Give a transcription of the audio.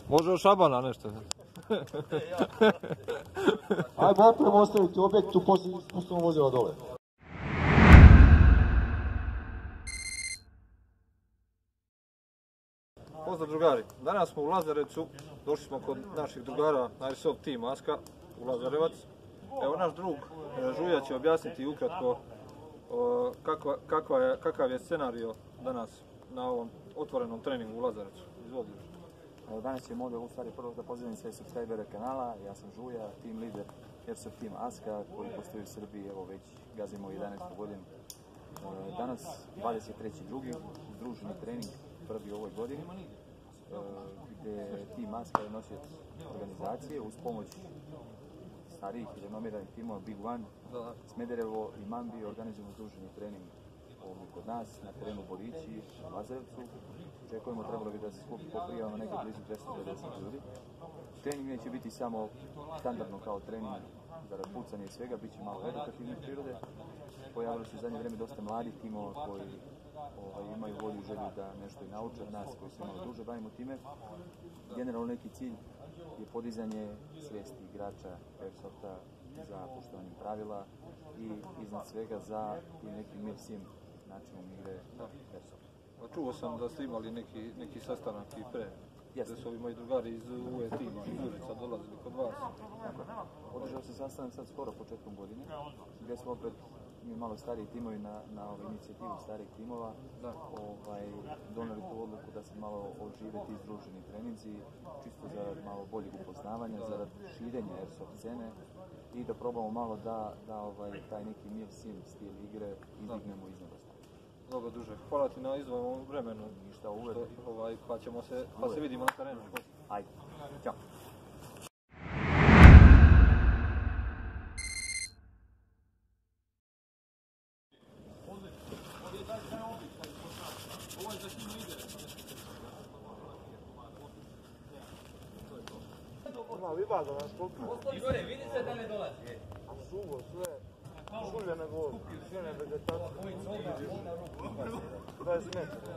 Može od Šabana nešto. Ajmo opremo ostaviti u objektu, poslije spustimo vozila dole. Pozdrav drugari, danas smo u Lazarecu, došli smo kod naših drugara Airsoft Team Aska u Lazarevac. Evo naš drug Žulja će objasniti ukratko kakav je scenario danas na ovom otvorenom treningu u Lazarecu. Izvoli. Danas ćemo ovdje u stvari prvo da pozdravim sve subscribere kanala. Ja sam Žulja, team leader Airsoft Team Aska koji postoji u Srbiji, evo već gazimo 11. godinu. Danas 23.2. združeni trening prvi u ovoj godini gdje Team Aska je nosioc organizacije uz pomoć starijih i renomiranih timova Big One, Smederevo i Mambi organizujemo združeni trening ovdje kod nas na terenu Borići u Lazarevcu. Očekujemo, trebalo bi da se skupi po prijavama negdje blizu 250 ljudi. Trening neće biti samo standardno kao trening zarad pucanja i svega, bit će malo edukativne prirode. Pojavilo se u zadnje vrijeme dosta mladih timova koji imaju volju i želju da nešto i nauče od nas koji se malo duže bavimo time. Generalno neki cilj je podizanje svijesti igrača Airsofta za poštovanjem pravila i iznad svega za nekim MFC načinom igre Airsofta. Čuo sam da ste imali neki sastanak i pre. Gdje su ovi moji drugari iz UE tima iz Užica dolazili kod vas. Održao se sastanak sad skoro početkom godine, gdje smo opet mi malo stariji timovi na inicijativu starih timova doneli tu odluku da se malo ožive ti združeni treninzi, čisto zarad malo boljeg upoznavanja, zarad širenja Airsoft scene i da probamo malo da taj neki MFC stil igre izdignemo iznad ostalo. Dobro, druže, hvala ti na izdvojenom vremenu. Ništa, uvek. Pa se vidimo na terenu. Ajde, ćao. Vibaga nas koliko? Igore, vidi se da ne dolazi. A suvo, sve. Šulje nego ovo. Sve ne vegetacija. 20 metara.